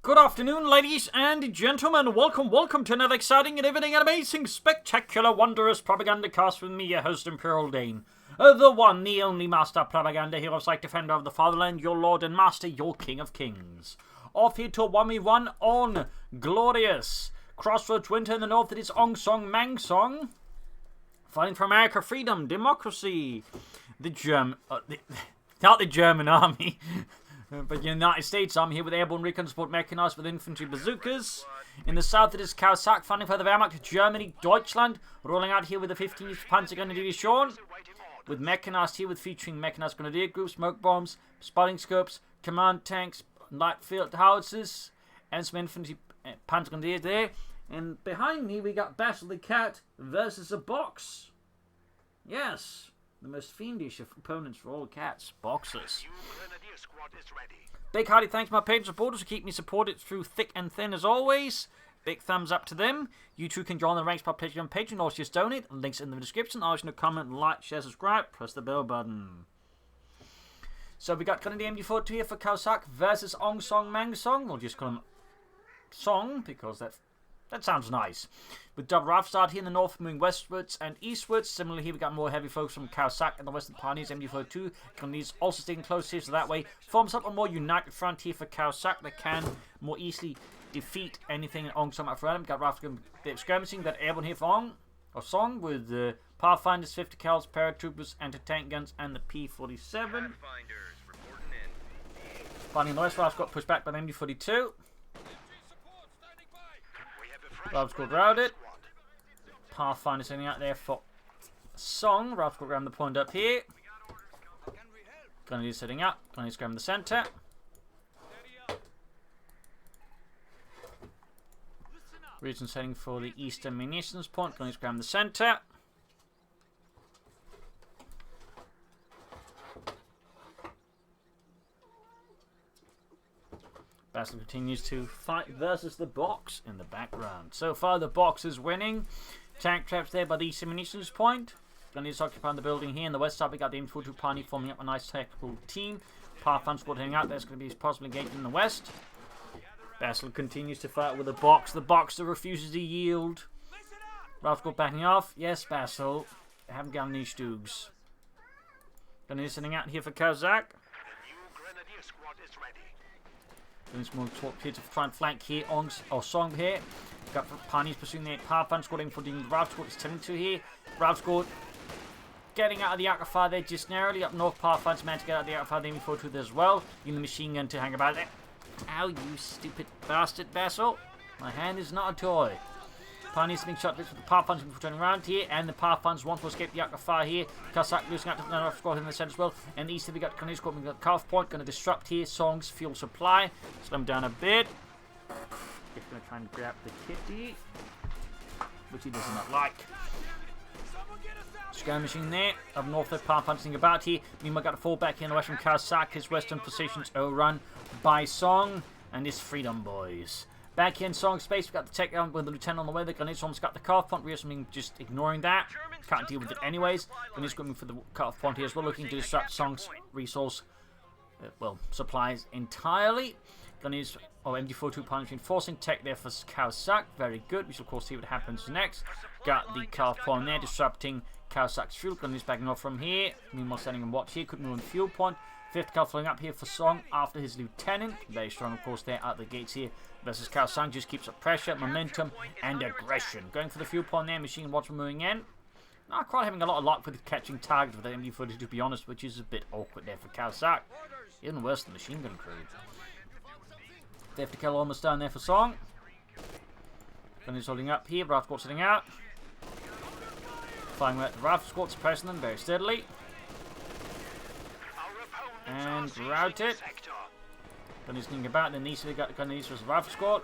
Good afternoon, ladies and gentlemen. Welcome to another exciting and everything amazing, spectacular, wondrous Propagandacast with me, your host, Imperial Dane. The one, the only master propaganda hero, like defender of the fatherland, your lord and master, your king of kings. Off here to a 1v1 on glorious Crossroads winter in the north. It is OngSongMangSong. Fighting for America, freedom, democracy. Not the German army. But the United States Army here with airborne recon support mechanized with infantry bazookas. In the south it is Caosak, fighting for the Wehrmacht, Germany, Deutschland. Rolling out here with the 15th Panzer Division. With mechanized here with featuring mechanized grenadier groups, smoke bombs, spotting scopes, command tanks, light field howitzers, and some infantry Panzer Grenadiers there. And behind me we got Basil the Cat versus a box. Yes. The most fiendish of opponents for all cats, boxers. Big hearty thanks to my Patreon supporters who keep me supported through thick and thin as always. Big thumbs up to them. You too can join the ranks by pledging on Patreon or just donate. Links in the description. Always no comment, like, share, subscribe, press the bell button. So we got kind of the MD42 here for Caosak versus OngSongMangSong. We'll just call him Song because that sounds nice. With double rifle start here in the north, moving westwards and eastwards. Similarly, here we got more heavy focus from Caosak and the western pioneers. MD42 Canadians also staying close here, so that way forms up a more united front here for Caosak that can more easily defeat anything in OngSong up around him. Got rifle bit of skirmishing. Got airborne here for Song with the Pathfinders, 50 cals, paratroopers, anti-tank guns, and the P-47. Finding the west rifle got pushed back by the MD42. Rifle squad routed. Pathfinder sitting out there for Song. Rifle squad grabbing the point up here. Grenadiers setting up. Grenadiers grabbing the center. Region setting for the eastern munitions point. Grenadiers grabbing the center. Basil continues to fight versus the box in the background. So far, the box is winning. Tank traps there by the eastern munitions point. Grenadiers occupying the building here. In the west side, we got the infantry pioneer forming up a nice technical team. Pathfinder squad heading out. There's going to be possibly engaged in the west. Basil continues to fight with the box. The box that refuses to yield. Ralph squad backing off. Yes, Basil. They haven't got any stoogs. Grenadiers sitting out here for Caosak. There's more talk here to try and flank here. Song here. Got Pioneers pursuing the Pathfinder squad in for the Ralph squad is telling to here. Ralph squad getting out of the arc of fire there just narrowly. Up north, Pathfinder's managed to get out of the arc of fire. They move to as well. Using the machine gun to hang about there. Ow, you stupid bastard, Basil. My hand is not a toy. Pioneers being shot with the Pathfinders turning around here, and the Pathfinders want to escape the arc of fire here. Caosak losing out to the Ralph squad in the centre as well. And east we got Canadian squad, we got Calf Point, going to disrupt here Song's fuel supply. Slow him down a bit. Just going to try and grab the kitty, which he does not like. Skirmishing there. Up north, the Pathfinders about here. Meanwhile, got a fall back here in the west from Caosak. His western positions overrun by Song and his freedom boys. Back here in Song space, we've got the tech with the lieutenant on the way. The Grenadiers almost got the cutoff point. We're just ignoring that. Can't deal with it anyways. Grenadiers going for the cutoff point here as well, looking to disrupt Song's resource, supplies entirely. Grenadiers, MD42 Pioneers reinforcing tech there for Caosak. Very good. We shall of course see what happens next. Got the cutoff point there, disrupting Caosak's fuel. Grenadiers backing off from here. Meanwhile, sending him watch here. Could move on the fuel point. 5th cal flying up here for Song after his lieutenant. Very strong, of course, there at the gates here. Versus Caosak just keeps up pressure, momentum, and aggression. Going for the fuel point there. Machine watch moving in. Not quite having a lot of luck with catching targets with the MD42, to be honest, which is a bit awkward there for Caosak. Even worse than the machine gun crew. 50 cal almost down there for Song. Grenadiers holding up here. Rifle squad sitting out. Firing at the rifle squad, suppressing them very steadily. And routed. Grenadiers sneaking about. Then east we got the Grenadiers versus the rifle squad.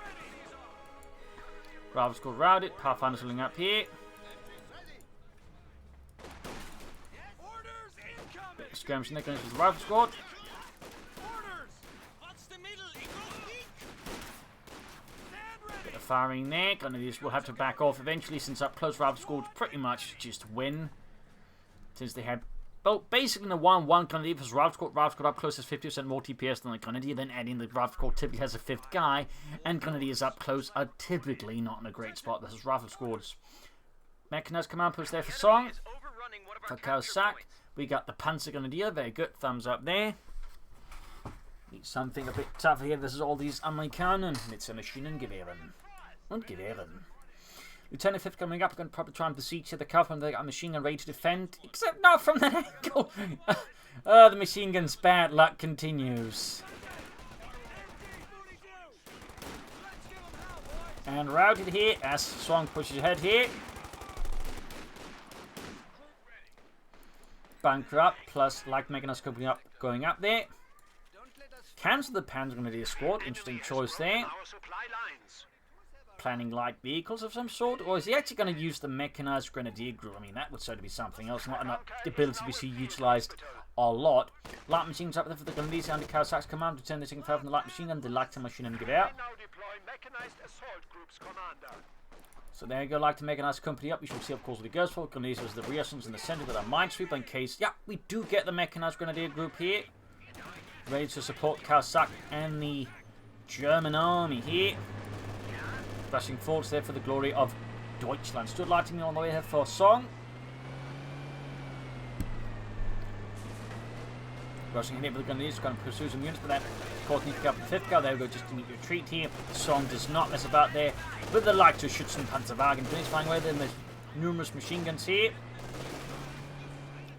Rifle squad routed. Pathfinders holding up here. Bit of skirmishing there. Grenadiers versus the rifle squad. Bit of firing there. Grenadiers will have to back off eventually, since up close rifle squads pretty much just win. Since they had well, basically in the 1-1 Grenadier versus Rifle Squad up close has 50% more TPS than the Grenadier, then adding the Rifle Squad typically has a 5th guy, and Grenadiers up close are typically not in a great spot versus Rifle Squads. Mechanized command post there for Song. For Caosak, we got the Panzer Grenadier, very good, thumbs up there. Need something a bit tougher here versus all these Amerikanen. It's a Maschinengewehren. Und Gewehren. Lieutenant 5th coming up, going to probably try and besiege the cover, and they got a machine gun ready to defend, except not from that angle. The machine gun's bad luck continues. And routed here as Song pushes ahead here. Bunker up, plus like Mechanized company up, going up there. Cancel the Panzer Grenadier squad, interesting choice there. Planning light vehicles of some sort, or is he actually going to use the Mechanized Grenadier group? I mean, that would certainly be something else, not enough ability to be utilised a lot. Light machines up there for the Grenadiers under Caosak's command to turn the second from the light machine gun, the light machine and Gewehr. So there you go, like to Mechanized company up. We shall see, of course, what it goes for. Grenadiers was the rear in the centre with a minesweeper in case. Yeah, we do get the Mechanized Grenadier group here, ready to support Caosak and the German army here. Rushing forwards there for the glory of Deutschland. Stood lighting on the way here for Song. Rushing in here with the Grenadiers, going to pursue some units, but then of course need to pick up the 5th guy. There we go, just to retreat here. Song does not mess about there with the light to Schützen Panzerwagen. Grenadiers flying away there, and there's numerous machine guns here.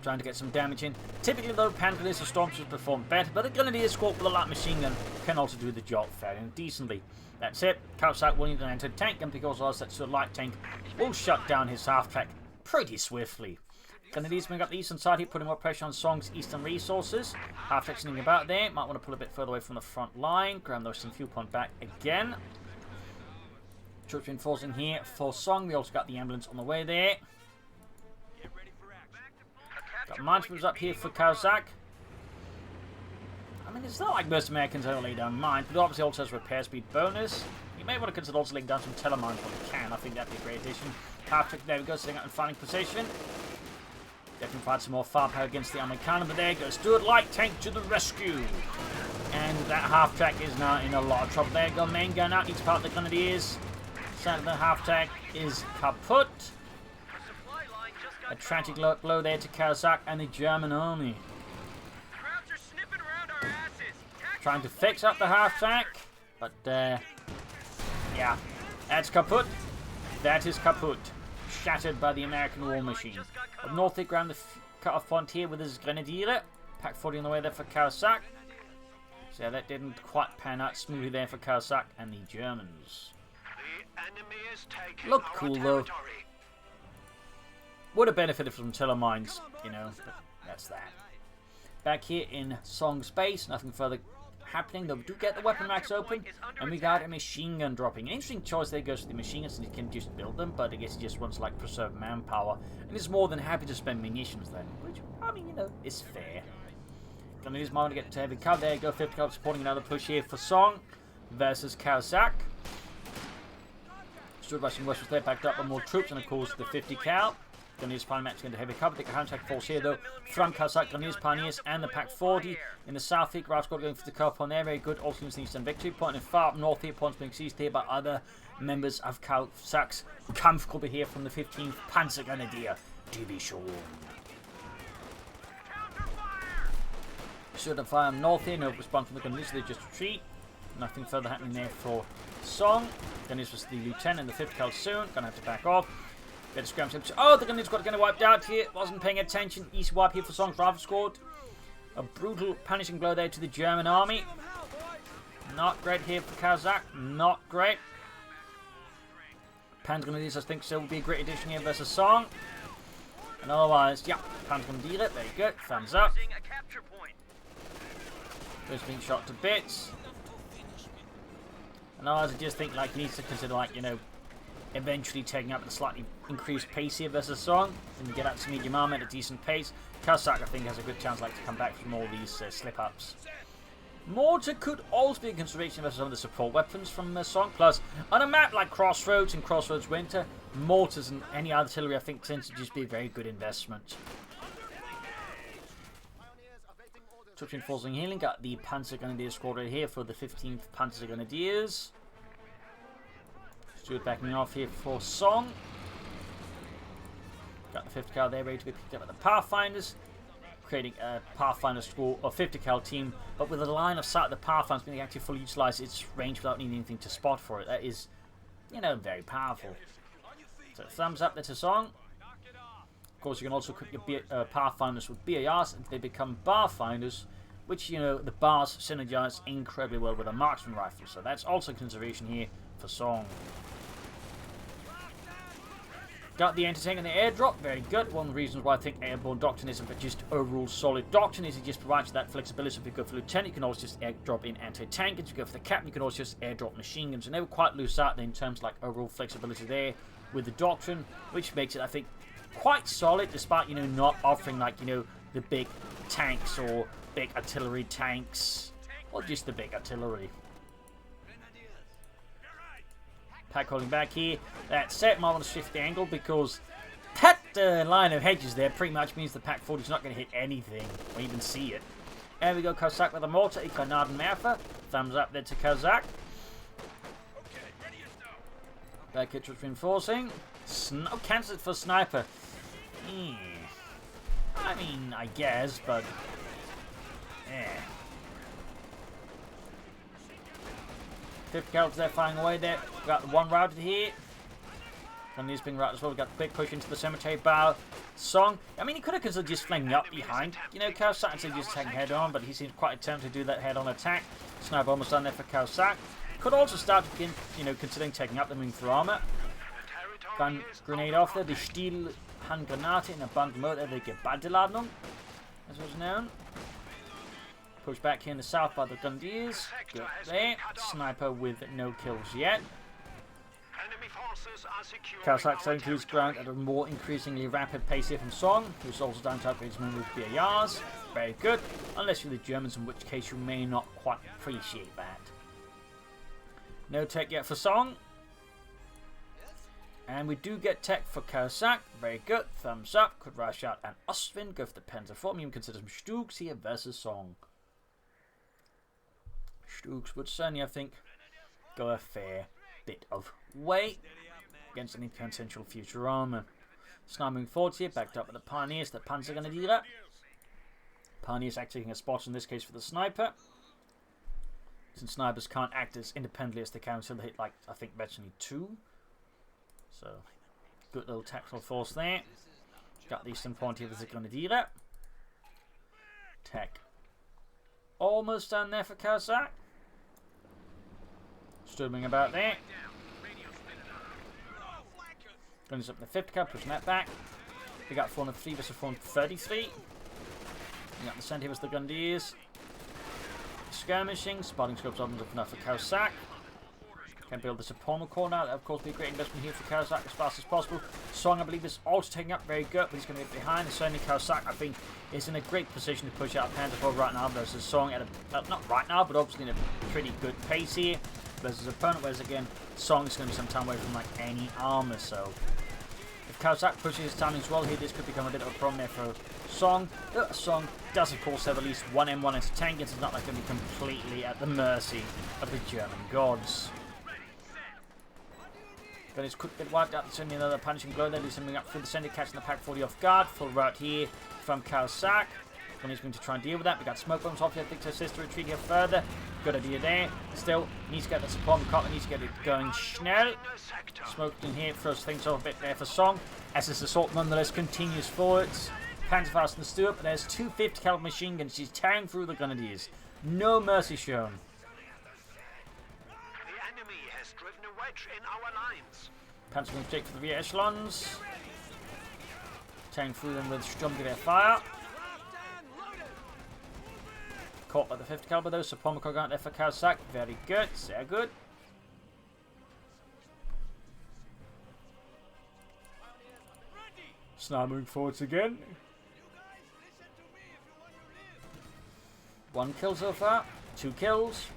Trying to get some damage in. Typically though, Pan Grenadiers and Stormtroopers perform better, but the Grenadier squad with a light machine gun can also do the job fairly and decently. That's it. Caosak will need an anti-tank, and because of that sort of light tank will shut down his half-track pretty swiftly. Grenadiers bring up the eastern side here, putting more pressure on Song's eastern resources. Half-track sitting about there. Might want to pull a bit further away from the front line. Grab those some fuel point back again. Troops reinforcing here for Song. We also got the ambulance on the way there. Got minesweepers up here for Caosak. I mean, it's not like most Americans only don't mind, but obviously also has repair speed bonus. You may want to consider also laying down some telemines when you can. I think that'd be a great addition. Half-track, there we go, sitting out in fighting position. Definitely provide some more firepower against the Amerikaner, but there goes Stuart Light Tank to the rescue. And that half-track is now in a lot of trouble. There you go, main gun out, needs to part the Grenadiers. Center of the half-track is kaput. A tragic blow there to Caosak and the German army. Trying to fix up the half-track, but yeah, that's kaput. That is kaput. Shattered by the American war machine. Up north, they ground the cut-off point here with his Grenadier. Pack 40 on the way there for Caosak. So that didn't quite pan out smoothly there for Caosak and the Germans. Look cool though. Would have benefited from telemines, you know, but that's that. Back here in Song's base, nothing further happening, though we do get the weapon racks open, and we got a machine gun dropping. An interesting choice there goes to the machine guns, and you can just build them, but I guess he just wants like preserve manpower, and is more than happy to spend munitions then, which, I mean, you know, is fair. Gonna use mine to get to heavy cover. There you go, 50 cover supporting another push here for Song versus Caosak. Stood rushing west was there, backed up by more troops, and of course the 50 cal. Grenadiers Pioneers match into heavy cover. The counter-attack force here though from Caosak, Grenadiers Pioneers and the Pack 40 in the south here. Rifle Squad going for the cover on there, very good. Also using the eastern victory point, and far up north here, points being seized here by other members of Caosak's Kampfgruppe here from the 15th Panzer Grenadier Division. Should have fire north here, no response from the Grenadiers, they just retreat. Nothing further happening there for Song. Grenadiers was the lieutenant, the 5th cal soon, gonna have to back off. Get a scram. Oh, the Grenadiers got wiped out here. Wasn't paying attention. Easy wipe here for Song's Rifle Squad. A brutal punishing blow there to the German army. Not great here for Caosak. Not great. Panzer Grenadiers, I think, still will be a great addition here versus Song. And otherwise, yeah, Panzer Grenadier. There you go. Thumbs up. Just being shot to bits. And otherwise, I just think like he needs to consider like, you know, eventually taking up at a slightly increased pace here versus Song, and you get up to medium armor at a decent pace. Caosak, I think, has a good chance like to come back from all these slip-ups. Mortar could also be a consideration versus some of the support weapons from Song. Plus, on a map like Crossroads and Crossroads Winter, mortars and any artillery, I think, tends to just be a very good investment. Troops reinforcing healing. Got the Panzer Grenadier squad right here for the 15th Panzer Grenadiers. Stuart backing off here for Song. Got the 50 cal there ready to be picked up by the Pathfinders. Creating a Pathfinder squad or 50 cal team, but with a line of sight, the Pathfinder's being actually fully utilize its range without needing anything to spot for it. That is, you know, very powerful. So thumbs up there to Song. Of course, you can also equip your Pathfinders with BARs and they become Barfinders, which, you know, the bars synergize incredibly well with a marksman rifle. So that's also a consideration here for Song. Got the anti-tank and the airdrop, very good. One of the reasons why I think airborne doctrine isn't but just overall solid doctrine is it just provides you that flexibility. If you go for lieutenant, you can always just airdrop in anti-tank. If you go for the captain, you can always just airdrop machine guns. You never quite lose out in terms of like overall flexibility there with the doctrine, which makes it, I think, quite solid, despite, you know, not offering like, you know, the big tanks or big artillery tanks, or just the big artillery. Pack holding back here. That's set. Might want to shift the angle because that line of hedges there pretty much means the Pack 40 is not going to hit anything or even see it. There we go, Caosak with a mortar, Grenade and Marfa. Thumbs up there to Caosak. Back hit was reinforcing. Cancelled for sniper. I mean, I guess, but yeah. 50 cals there firing away there. Got the one routed here. And these being routed as well. We got the big push into the cemetery bow. Song. I mean, he could have considered just flanking up behind, you know, Caosak instead of just attacking head on, but he seems quite attempted to do that head on attack. Sniper almost done there for Caosak. Could also start, you know, considering taking up the moving through armor. Gun grenade off there. The Stiel Handgranate in a bundle mode. There, the Gebaddeladung, as it was known. Push back here in the south by the Grenadiers. Good there. Sniper with no kills yet. Caosak starting to lose ground at a more increasingly rapid pace here from Song, who's also down to upgrade his men with BARs. Very good. Unless you're the Germans, in which case you may not quite appreciate that. No tech yet for Song. And we do get tech for Caosak. Very good. Thumbs up. Could rush out and Ostwind. Go for the Panzer IV. Even consider some Stugs here versus Song. Stugs would certainly, I think, go a fair bit of way against any potential future armor. Sniper moving forward here, backed up with the Pioneers, the Panzer Grenadier. Pioneers acting as spots in this case for the sniper. Since snipers can't act as independently as they can until they hit, like, I think, Mechanized 2. So, good little tactical force there. Got the eastern point here with the Grenadier. Tech almost done there for Caosak. Storming about there. Brings up the 50 cal, pushing that back. We got 403 versus 433. We got the center here was the Grenadiers. Skirmishing, spotting scopes opens up enough for Caosak. Can build this opponent corner. That, of course, be a great investment here for Caosak as fast as possible. Song, I believe, is also taking up very good, but he's going to get behind. And certainly Caosak, I think, is in a great position to push out Panzer IV right now versus Song at a, not right now, but obviously in a pretty good pace here versus opponent, whereas again, Song is going to be some time away from like any armor. So if Caosak pushes his timings well here, this could become a bit of a problem there for Song. Song does, of course, have at least one M1 anti-tank. It's not like going to be completely at the mercy of the German gods. But it could get wiped out, sending another punishing blow there, coming up through the center, catching the Pack 40 off guard. Full route here from Caosak. When he's going to try and deal with that. We got smoke bombs off here, I think, to assist the retreat here further. Good idea there. Still, needs to get the support and cut, needs to get it going schnell. Smoke in here, throws things off a bit there for Song. As this assault nonetheless continues forwards. Panzerfaust and Stuart, but there's 250 caliber machine guns. She's tearing through the Grenadiers. No mercy shown. In our lines. Panzer moving straight for the rear echelons. Tearing through them with Sturmgewehr fire. Caught by the 50 caliber though, so Pomako got there for Caosak. Very good, sehr good. Sniper moving forwards again. One kill so far, 2 kills.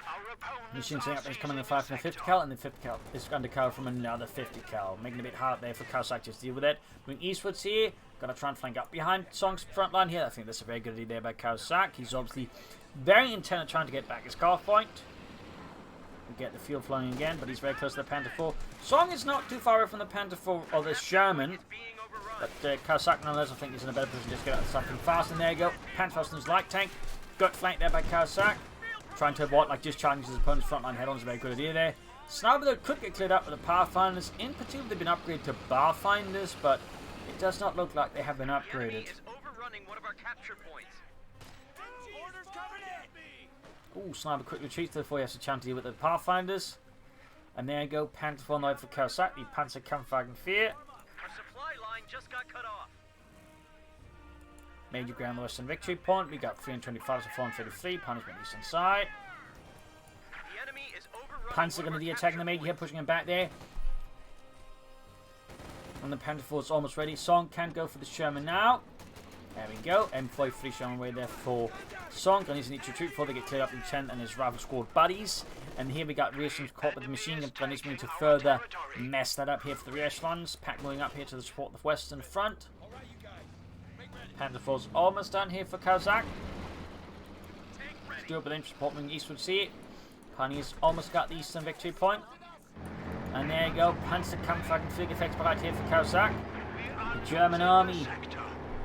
Our opponent Machine saying up there is coming in 5 from the 50 cal, and the 50 cal is under cover from another 50 cal, making it a bit hard there for Caosak to deal with it. Moving eastwards here, gonna try and flank up behind Song's front line here. I think that's a very good idea there by Caosak. He's obviously very intent on trying to get back his car point. We get the fuel flowing again, but he's very close to the Panther 4. Song is not too far away from the Panther 4 or the Sherman, but Caosak nonetheless I think he's in a better position to just get out something fast. And there you go, Panther fast in his light tank. Got flanked there by Caosak. Trying to avoid, like, just challenging his opponent's frontline head-on is a very good idea there. Sniper though could get cleared up with the Pathfinders. In particular, they've been upgraded to Barfinders, but it does not look like they have been upgraded. Ooh, Sniper quick retreat before he has a chance to deal with the Pathfinders. And there you go, Panther 4 knife for Caosak, the Panzer Kampfwagen 4. Our supply line just got cut off. Major ground western victory point. We got 325 to 433. Punishment eastern side. The enemy is Panzer going to be attacking the major here, pushing him back there. And the Panther 4 is almost ready. Song can go for the Sherman now. There we go. M43 Sherman way there for Song. And he's need to retreat before they get cleared up in 10 and his Rifle Squad buddies. And here we got reasons caught with the machine gun. And he's going to further mess that up here for the rear echelons. Pack moving up here to support the western front. Panther 4's almost done here for Caosak. Still with interest support moving eastwards here. Pioneer's almost got the eastern victory point. And there you go, Panzer Kampfwagen Flieg effects right here for Caosak. The German army,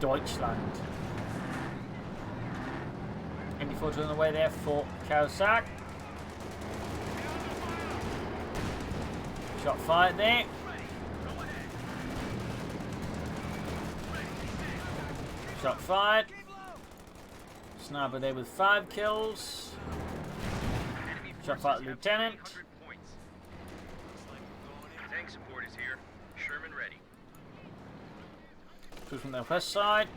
Deutschland. MD4 on the way there for Caosak. Shot fired there. Shot fired. Sniper there with 5 kills. Shot fired Lieutenant. Tank support is here. Sherman ready. Troops from the west side.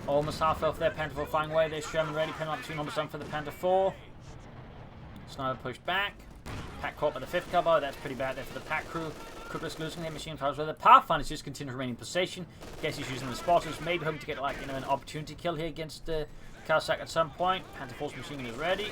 Almost half health there. Panther 4 flying away. There's Sherman ready. Penalty between almost done for the Panther 4. Sniper pushed back. Pack caught by the 5th cover. That's pretty bad there for the pack crew. Could risk losing their machine fires where the Pathfinders just continue to remain in possession. Guess he's using the spotters. Maybe hoping to get, like, you know, an opportunity kill here against Caosak at some point. Panther 4's machine gun is ready.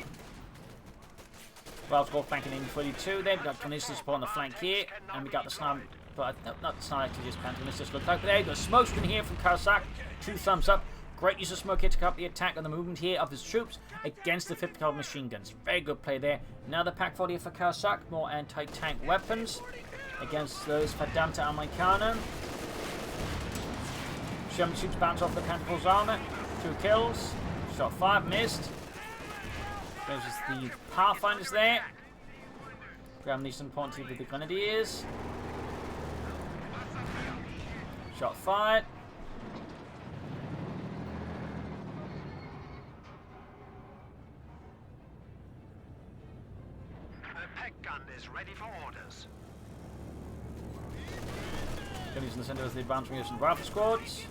Rifle Squad flanking in 42 there. We've got Canista support on the flank here. And we got the sniper. But no, not the sniper, actually just Panther. This just looks like. But there you go. Smoke screen here from Caosak. 2 thumbs up. Great use of smoke here to cut the attack on the movement here of his troops against the 50 caliber machine guns. Very good play there. Now the pack 40 for Caosak. More anti-tank weapons against those Verdammte Amerikaner. Sherman shoots bounce off the Panther 4's armor. 2 kills. Shot 5 missed. There's the Pathfinders there. Graham Neeson pointing with the Grenadiers. Shot fired. The peg gun is ready for orders. Grenadiers in the center of the advanced munition rifle squads.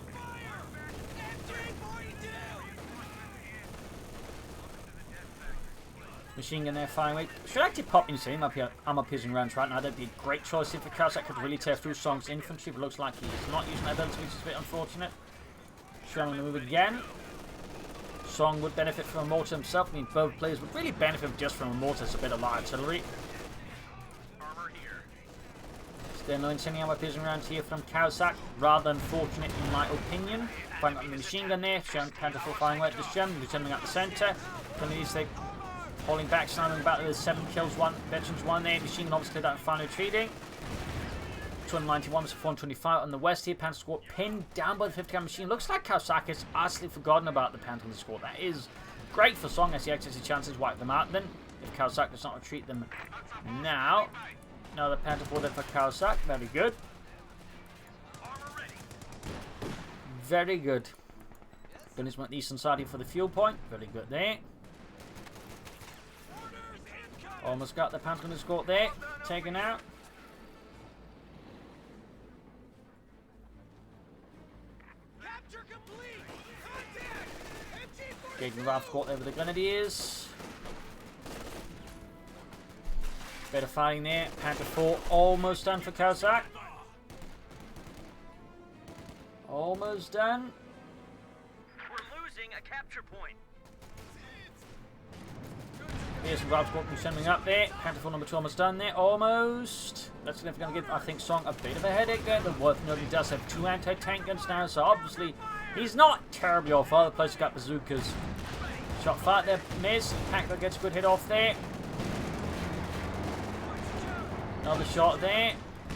Machine gun there firing away. Should actually pop insane up here. I'm up piercing rounds right now. That'd be a great choice here for Caosak. Could really tear through Song's infantry, but looks like he's not using that ability, which is a bit unfortunate. Sherman to move again. Song would benefit from a mortar himself. I mean, both players would really benefit just from a mortar. It's a bit of light artillery. Still no incendiary ammo piercing rounds here from Caosak. Rather unfortunate in my opinion. Firing up the machine gun there. Sherman Panther 4 firing away at this Sherman. Returning out the center. They holding back, slamming back with 7 kills, 1 veterans, 1 there. Machine gun obviously cleared out and finally retreating. 291 to 425 on the west here. Panther squad pinned down by the 50 gun machine. Looks like Caosak has actually forgotten about the Panther squad. That is great for Song as he actually has a chance to wipe them out then. If Caosak does not retreat them now. Another Panther 4 there for Caosak. Very good. Very good. Gunners went eastern side here for the fuel point. Very good there. Almost got the Panther escort there. Taken out. Gating Ralph caught there with the Grenadiers. Better fighting there. Panther 4 almost done for Caosak. Almost done. We're losing a capture point. Pioneers and Ralph Squad sending up there. Panther 4 number 2 almost done there. Almost. That's going to give, I think, Song a bit of a headache there. But worth noting, he does have 2 anti-tank guns now, so obviously he's not terribly off. Other places got bazookas. Shot fired there, miss. Packer gets a good hit off there. Another shot there.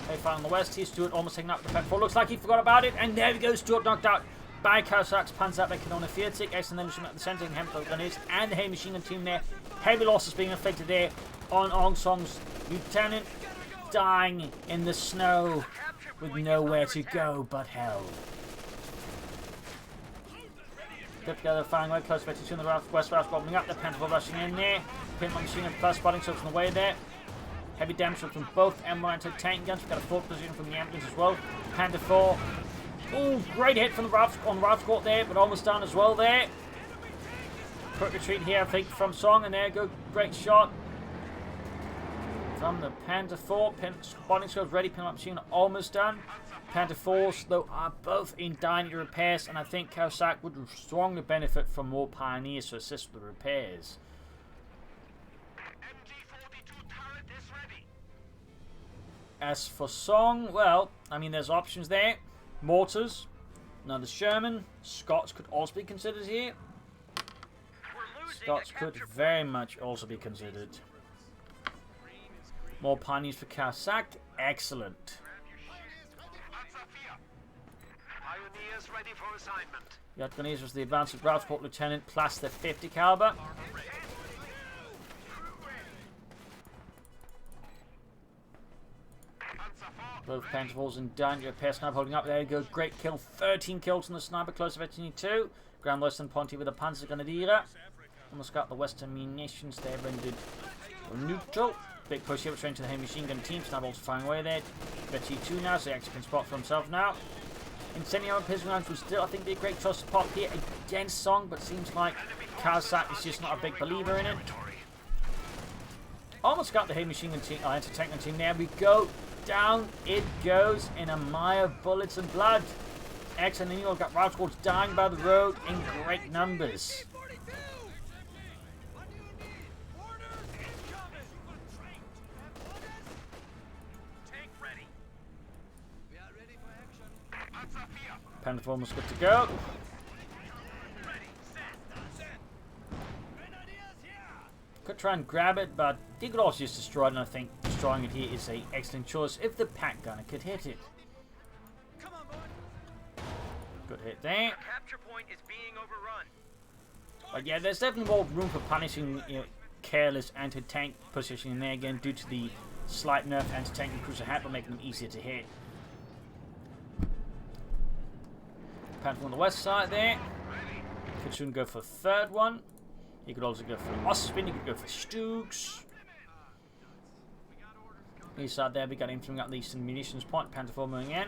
They fire on the west. Here's Stuart almost taking out the Panther 4. Looks like he forgot about it. And there we go. Stuart knocked out by Caosak's Panzerabwehr 40. Excellent then at the centre and Hemlock Grenadiers and the heavy machine gun team there. Heavy losses being afflicted there on OngSong's lieutenant, dying in the snow with nowhere to go but hell. Get together, firing right close, to the west Ralph bombing up. The Panther 4 rushing in there. Pinlock machine gun plus spotting shots on the way there. Heavy damage from both M1 anti-tank guns. We've got a 4th position from the ambulance as well. Panther 4. Oh, great hit from the Ralph squad there, but almost done as well there. Quick retreat here, I think, from Song, and there go. Great shot from the Panther 4. Spotting squad ready, pinlock machine almost done. Panther 4s, though, are both in dire need of repairs, and I think Caosak would strongly benefit from more pioneers to assist with the repairs. As for Song, well, I mean, there's options there. Mortars, another Sherman. Scots could also be considered here. Scots could very much also be considered. More pioneers for Caosak. Excellent. Pioneers ready for assignment. Yacht Grenadiers was the advanced Ralphport Lieutenant plus the 50 caliber. Both Panther 4s in danger. Pair sniper holding up. There you go. Great kill. 13 kills from the sniper. Close of 2. Ground Western Ponty with a Panzergrenadier. Almost got the Western munitions there rendered neutral. Big push here, straight to the heavy machine gun team. Sniper also firing away there. Betty 2 now, so he actually can spot for himself now. Incendiary pistol rounds would still, I think, be a great choice to pop here against Song, but seems like Caosak is just not a big believer in it. Almost got the heavy machine gun team, anti-tank gun team. There we go. Down it goes in a mire of bullets and blood. Excellent. And you've got Ralph squads dying by the road in great numbers. Panther 4 almost good to go. Could try and grab it, but he could also just destroy it, and I think destroying it here is an excellent choice if the pack gunner could hit it. Good hit there. Capture point is being overrun. But yeah, there's definitely more room for punishing, you know, careless anti-tank positioning there again due to the slight nerf anti-tank and cruiser hat, but making them easier to hit. Panther on the west side there. Could soon go for a 3rd one. He could also go for Ospin, he could go for Stooks. East side there, we got him throwing up the eastern munitions point. Panther 4 moving in.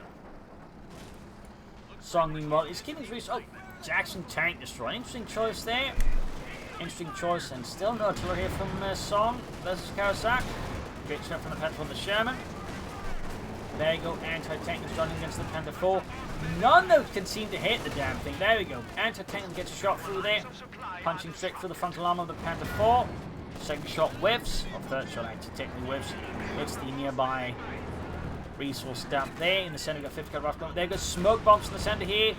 Song, meanwhile, is keeping his reach. Oh, Jackson tank destroyed. Interesting choice there. Interesting choice, and still no artillery here from Song versus Caosak. Great shot from the Panther 4 the Sherman. There you go, anti-tank is running against the Panther 4. None of them can seem to hit the damn thing. There we go. Anti-tank gets a shot through there. Punching straight through the frontal armor of the Panther 4. Second shot whiffs. Or third shot actually technically whiffs. Hits the nearby resource dump there. In the center, we've got 50 rough gun. There goes smoke bombs in the center here.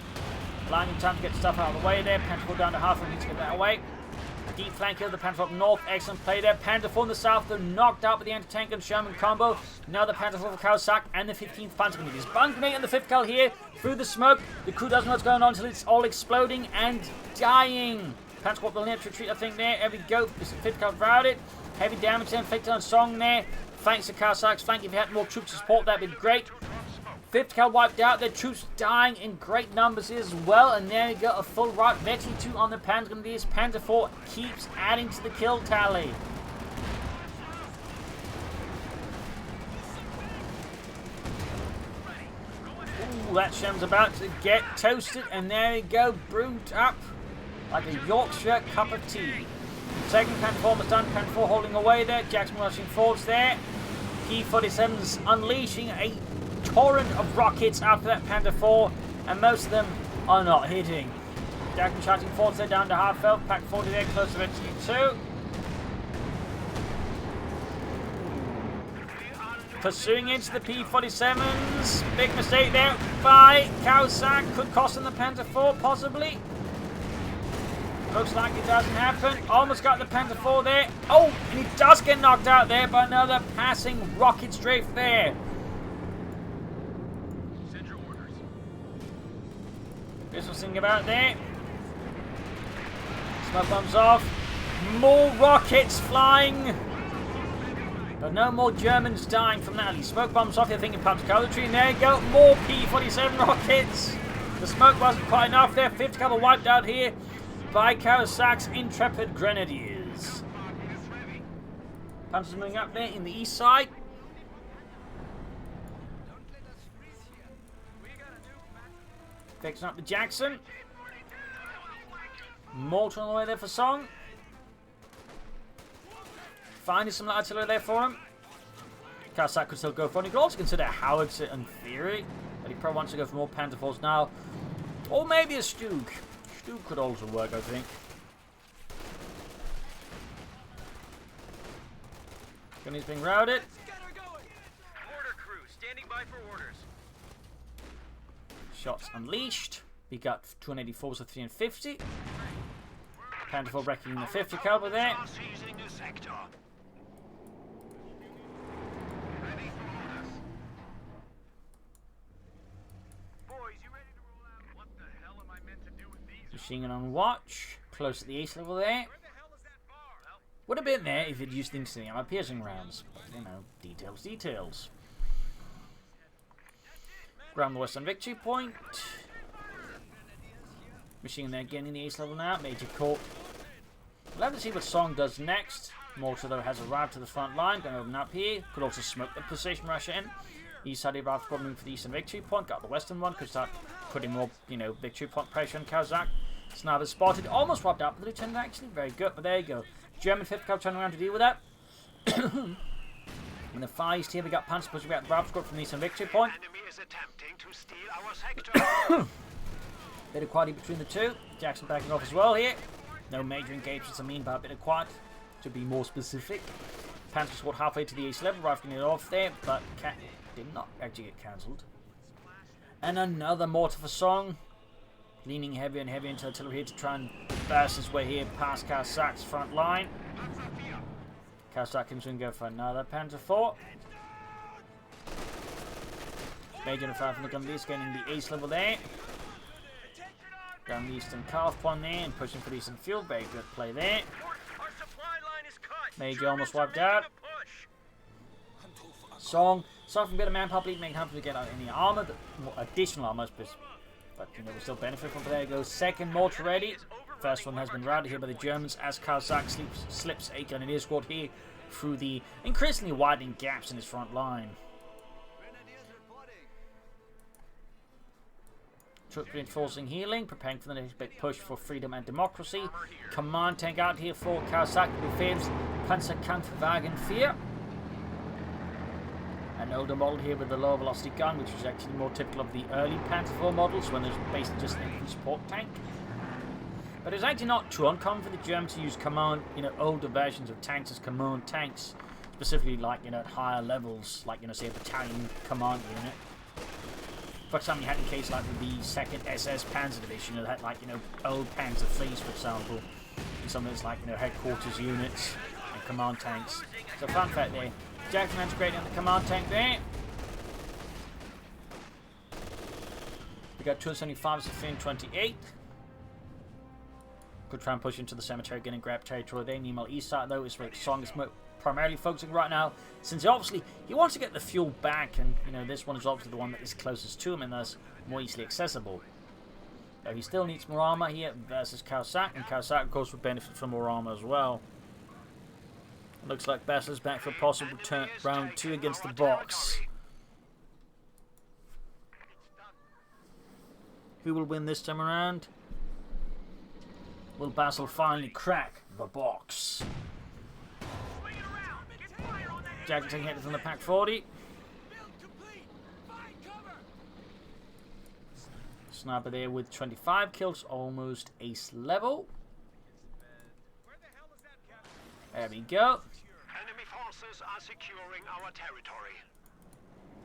Allowing him time to get stuff out of the way there. Panther 4 down to half, and needs to get that away. Deep flank here, the Panther 4 up north. Excellent play there. Panther 4 in the south, they're knocked out with the anti-tank and Sherman combo. Now the Panther 4 for Caosak and the 15th Panzergrenadiers. Bunkermate and the 5th cal here through the smoke. The crew doesn't know what's going on until it's all exploding and dying. Panther 4 will need to retreat, I think, there. There we go. This 5th cal routed. Heavy damage there, inflicted on Song there. Thanks to Caosak's flank. If you had more troops to support, that'd be great. 5th cal wiped out, their troops dying in great numbers here as well, and there you go, a full right. Betty 2 on the Panzergrenadiers. Panther 4 keeps adding to the kill tally. Ooh, that Shem's about to get toasted, and there you go, brewed up like a Yorkshire cup of tea. Second Panther 4 was done, Panther 4 holding away there, Jackson rushing forwards there. P-47's unleashing a torrent of rockets after that Panther 4, and most of them are not hitting. Jackson charging forwards there down to half health, Pack 40 there, close to it 2. pursuing into the P-47s. Big mistake there by Caosak. Could cost him the Panther 4, possibly. Looks like it doesn't happen. Almost got the Panther 4 there. Oh, and he does get knocked out there by another passing rocket strafe there. Send your orders. There's something about there. Smoke bombs off. More rockets flying. But no more Germans dying from that. He smoke bombs off. You're thinking perhaps cavalry. And there you go. More P-47 rockets. The smoke wasn't quite enough there. Fifth cover wiped out here by Caosak's intrepid grenadiers. Panzers moving up there in the east side. Fixing up the Jackson. Mortar on the way there for Song. Finding some artillery there for him. Caosak could still go for it. He could also consider a howitzer in theory, but he probably wants to go for more Panther 4s now. Or maybe a Stug. Stug could also work, I think. Gunny's being routed. Mortar crew, standing by for orders. Shots unleashed. We got 284s with 350. Panther 4 wrecking the 50 caliber there. Seizing the sector. Ready for orders. Boys, you ready to roll out? What the hell am I meant to do with these? Machine gun on watch. Close to the ace level there. Where the hell is that bar? Well, Would have been there if it used the instant ammo piercing rounds. But, you know, details, details. Ground the western victory point. Machine there getting the ace level now. Major Corp. We'll have to see what Song does next. Mortar though has arrived to the front line. Going to open up here. Could also smoke the precision rusher in. East side arrived for moving for the eastern victory point. Got the western one. Could start putting more, you know, victory point pressure on Caosak. Sniper spotted. Almost wiped out. But the lieutenant actually very good. But there you go. German 5th Cav turning around to deal with that. In the far east here we got Panzer pushing back the Bravo squad from the eastern victory point. enemy is attempting to steal our sector. Bit of quality between the two. Jackson backing off as well here. No major engagements, I mean, but a bit of quiet, to be more specific. Panzer squad halfway to the east level, rifling it off there, but did not actually get cancelled. And another mortar for Song. Leaning heavier and heavier into artillery here to try and burst his way here past Caosak's front line. Caosak can soon go for another Panther 4. Major and 5 from the Gumbies gaining the ace level there. Down the eastern calf point there and pushing for the eastern field. Very good play there. Our supply line is cut. Major almost wiped out. Song suffering a bit of manpower bleed, making happy to get out any armor, additional armor, but you know we still benefit from it. There you go. Second mortar ready. First one has been routed here by the Germans as Caosak slips a Grenadier squad here through the increasingly widening gaps in his front line. Troops reinforcing healing, preparing for the next big push for freedom and democracy. Command tank out here for Caosak befehls Panzerkampfwagen 4. An older model here with the lower velocity gun, which is actually more typical of the early Panther 4 models when there's basically just an infantry support tank. But it's actually not too uncommon for the Germans to use command, you know, older versions of tanks as command tanks, specifically like, you know, at higher levels, like, you know, say a battalion command unit. For example, you had in case like with the 2nd SS Panzer Division, it had like, you know, old Panzer fleets, for example, and some of it's like, you know, headquarters units and command tanks. So fun fact there, Jackson integrating on the command tank there. We got 275s to 328. Could try and push into the cemetery, getting grab territory there. Meanwhile, east side though is where Song is primarily focusing right now, since obviously he wants to get the fuel back, and you know this one is obviously the one that is closest to him and thus more easily accessible. Though he still needs more armor here versus Caosak, and Caosak of course would benefit from more armor as well. Looks like Bessler's back for a possible round 2 against the box. Who will win this time around? Will Basil finally crack the box? Jackson hit from the Pack 40. Sniper there with 25 kills, almost ace level. There we go. Enemy forces are securing our territory.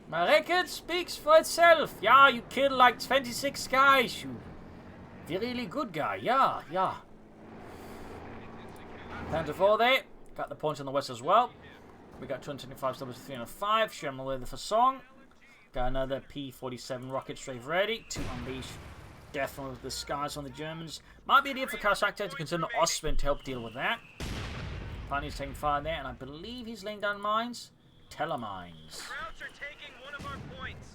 My record speaks for itself. Yeah, you killed like 26 guys. You really good guy. Yeah. Panther 4 there. Got the points on the west as well. We got 225 stubs to 305. Sherman away for Song. Got another P-47 rocket strafe ready to unleash death from the skies on the Germans. Might be an idea for Caosak to consider Ostwind to help deal with that. Pioneer's taking fire there, and I believe he's laying down mines. Telemines. Krauts are taking one of our points.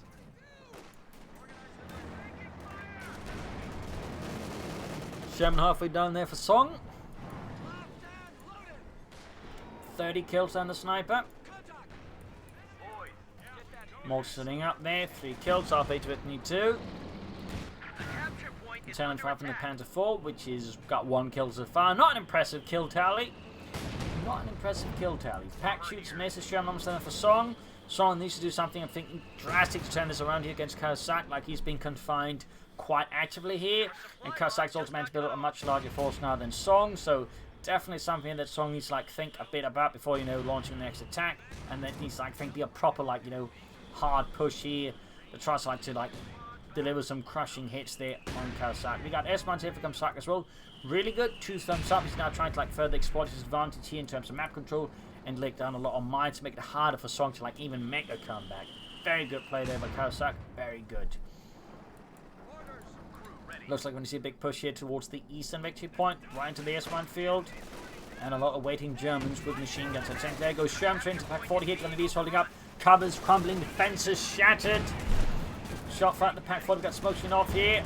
Sherman halfway down there for Song. 30 kills down the sniper. More sitting up there. 3 kills. Halfway to it, need 2. 10 and 5 from the Panther 4, which is got 1 kill so far. Not an impressive kill tally. Pack shoots, misses. Sherman almost done it for Song. Song needs to do something, I'm thinking, drastic to turn this around here against Caosak, like he's been confined quite actively here. And Caosak's also meant to build up a much larger force now than Song, so definitely something that Song needs to like think a bit about before, you know, launching the next attack. And then needs to like think, be a proper like, you know, hard push here that tries to like deliver some crushing hits there on Caosak. We got S-Mines here for Caosak as well. Really good. 2 thumbs up. He's now trying to like further exploit his advantage here in terms of map control and lay down a lot of mines to make it harder for Song to like even make a comeback. Very good play there by Caosak. Very good. Looks like we're going to see a big push here towards the eastern victory point, right into the S-Mine field. And a lot of waiting Germans with machine guns. I think there goes Sherman train to pack 40 hit. Grenadiers holding up. Covers crumbling. Defenses shattered. Shot fire at the pack 40. Got smoke screen off here.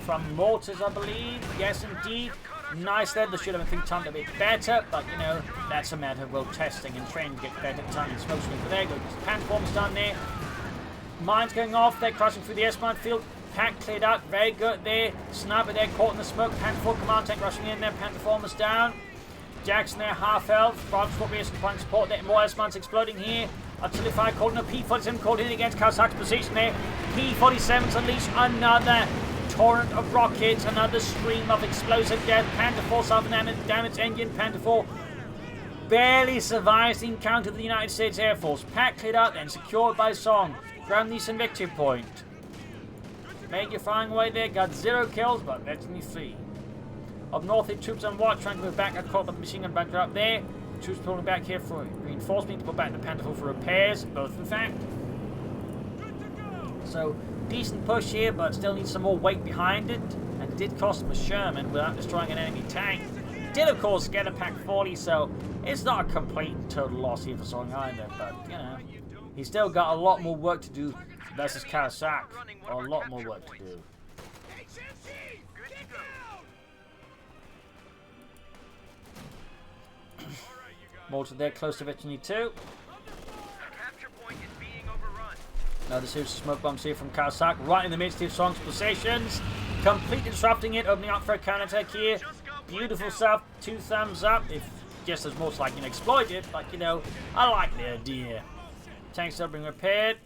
From mortars, I believe. Yes, indeed. Nice there. They should have, I think, timed a bit better. But, you know, that's a matter of, well, testing and training to get better timing. Smoke screen. But there goes. Pantform's done there. Mines going off. They're crossing through the S-Mine field. Pack cleared out. Very good there. Sniper there. Caught in the smoke. Panther 4 command tank rushing in there. Pantform's down. Jackson there. Half health. Bob's Scorpion supplying support there. More S-Mines exploding here. Artillery fire called in a P-47 called in against Caosak's position there. P-47's unleashed another torrent of rockets, another stream of explosive death. Panther 4 suffering damage engine. Panther 4 barely survives the encounter with the United States Air Force. Pack cleared out then, secured by Song. Ground the eastern victory point. Major firing away there, got 0 kills, but that's only 3. Up north, the troops on watch, trying to move back. Got caught by the machine gun bunker up there. Troops pulling back here for reinforcement to put back the Panther 4 for repairs, both in fact. So, decent push here, but still needs some more weight behind it. And did cost him a Sherman without destroying an enemy tank. Did, of course, get a Pack 40, so it's not a complete and total loss here for Song either. But, you know, he's still got a lot more work to do versus Caosak. A lot more work to do. Mortar there, close to Victory 2. Another series of smoke bombs here from Caosak, right in the midst of Song's possessions. Completely disrupting it, opening up for a counterattack here. Beautiful stuff, 2 thumbs up. If just as most like, you know, exploit it, but you know, I like the idea. Tanks still being repaired.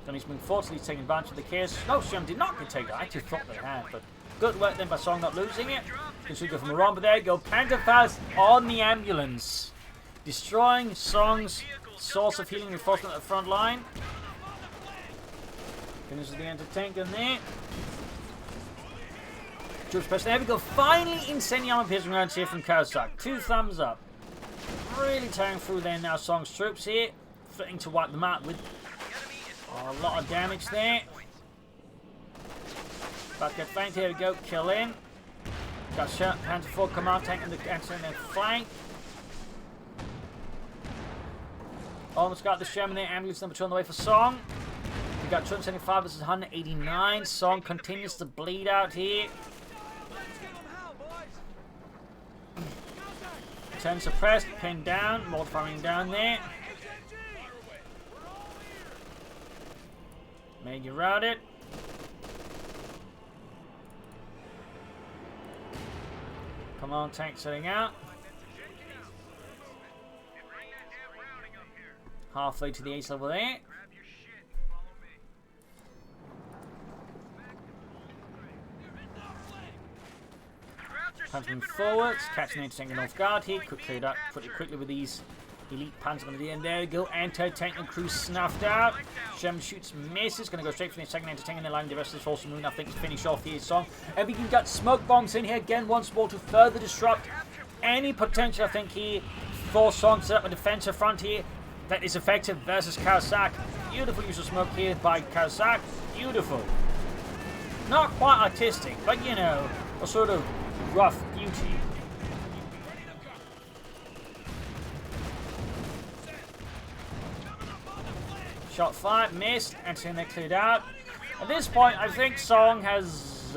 Johnny's moving forward, so he's taking advantage of the chaos. No, Sherman did not get taken. I actually thought they had, but good work then by Song not losing it. Should go from around, but there you go. Panther fast on the ambulance. Destroying Song's source of healing reinforcement at the front line. Finishes the anti-tank in there. George Preston. There we go. Finally, incendiary piercing rounds here from Caosak. 2 thumbs up. Really tearing through there now. Song's troops here. Fitting to wipe them out with a lot of damage there. Bucket flank. Here we go. Kill in. Got shot. Panther 4 command tank in the flank. Almost got the Sherman there. Ambulance number 2 on the way for Song. We got 275 versus 189. Song continues to bleed out here. Turn suppressed. Pinned down. More firing down there. Major routed. Command tank setting out. Halfway to the ace level there. Punching forwards, catching the tank off guard here. Quickly cleared up pretty quickly with these Elite Panzer going to the end. There we go. Anti-tank and crew snuffed out. Shem shoots, misses. Going to go straight for the second anti-tank and then line the rest of this Awesome Moon, I think, to finish off his song. And we can get smoke bombs in here again once more to further disrupt any potential, I think, here for Song set up a defensive front here that is effective versus Caosak. Beautiful use of smoke here by Caosak. Beautiful. Not quite artistic, but you know, a sort of rough beauty. Shot fired, missed, and then they cleared out. At this point, I think Song has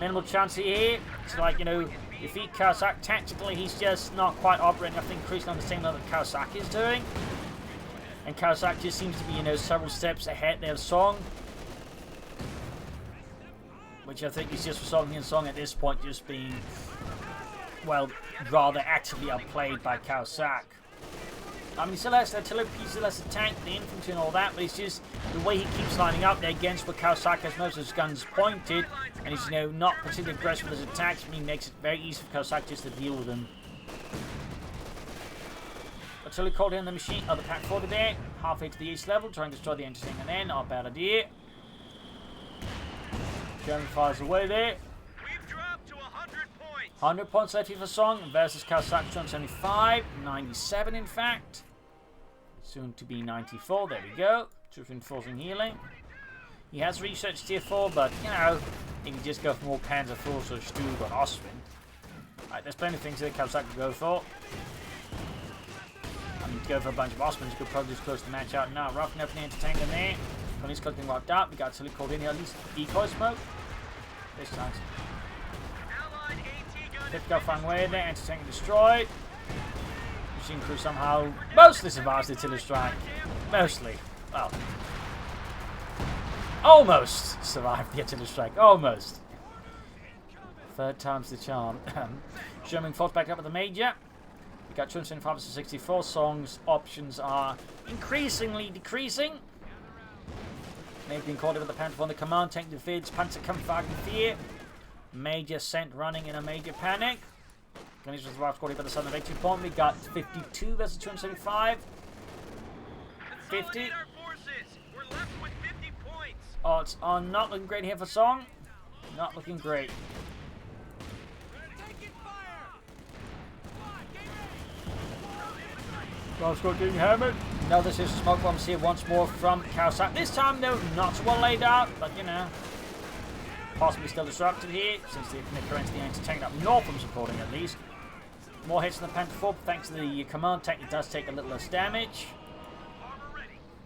minimal chance here to, like, you know, defeat Caosak. Tactically, he's just not quite operating, I think, increasingly on the same level that Caosak is doing. And Caosak just seems to be, you know, several steps ahead there of Song. Which I think is just for Song and Song at this point just being, well, rather actively outplayed by Caosak. I mean, he still has the artillery piece, still has the tank, the infantry and all that, but it's just the way he keeps lining up there against where Caosak has most of his guns pointed, and he's, you know, not particularly aggressive with his attacks, and he makes it very easy for Caosak just to deal with them. Artillery called in the machine, the pack 40 there, halfway to the east level, trying to destroy the anti-tank and then, not a bad idea. German fires away there. We've dropped to 100 points. 100 points left here for Song versus Caosak 275, 97 in fact. Soon to be 94, there we go. Troops reinforcing healing. He has researched tier 4, but you know, he can just go for more Panzer Force or Stug or Ostwind. Alright, there's plenty of things that Caosak could go for. I mean, to go for a bunch of Ostwinds, could probably just close the match out now. Roughing up the anti-tank in there. He's being wiped out. We got Tilly called in here, at least decoy smoke. This time. Fifth go fang away there, anti-tank destroyed. Machine crew somehow mostly survives the artillery strike. Mostly. Well. Almost survived the artillery strike. Almost. Third time's the charm. Sherman falls back up with the major. We got 275 to 64. Song's options are increasingly decreasing. Maybe being called in with the Panther on the command tank defeats Panzerkampfwagen 4. Major sent running in a major panic. Ganesh was arrived called by the southern victory point. We got 52 versus 275. 50. Odds are not looking great here for Song. Not looking great. Crossroads getting hammered. Now this is smoke bombs here once more from Caosak. This time, though, not so well laid out, but you know, possibly still disrupted here since the current the anti-tank up north from supporting at least. More hits than the Panther 4, thanks to the command tank. It does take a little less damage.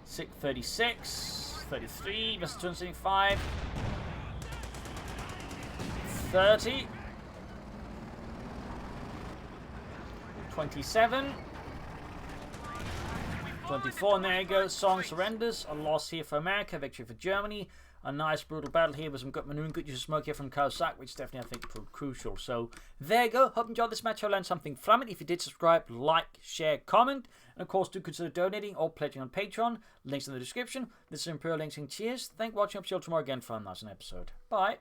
36, 33 versus 275, 30, 27. 24, and there you go. Song surrenders. A loss here for America. Victory for Germany. A nice brutal battle here with some good maneuvering, good use of smoke here from Caosak, which definitely I think proved crucial. So there you go. Hope you enjoyed this match. I learned something from it. If you did, subscribe, like, share, comment, and of course do consider donating or pledging on Patreon. Links in the description. This is Imperial Links and cheers. Thank you for watching. I'll see you all tomorrow again for another episode. Bye.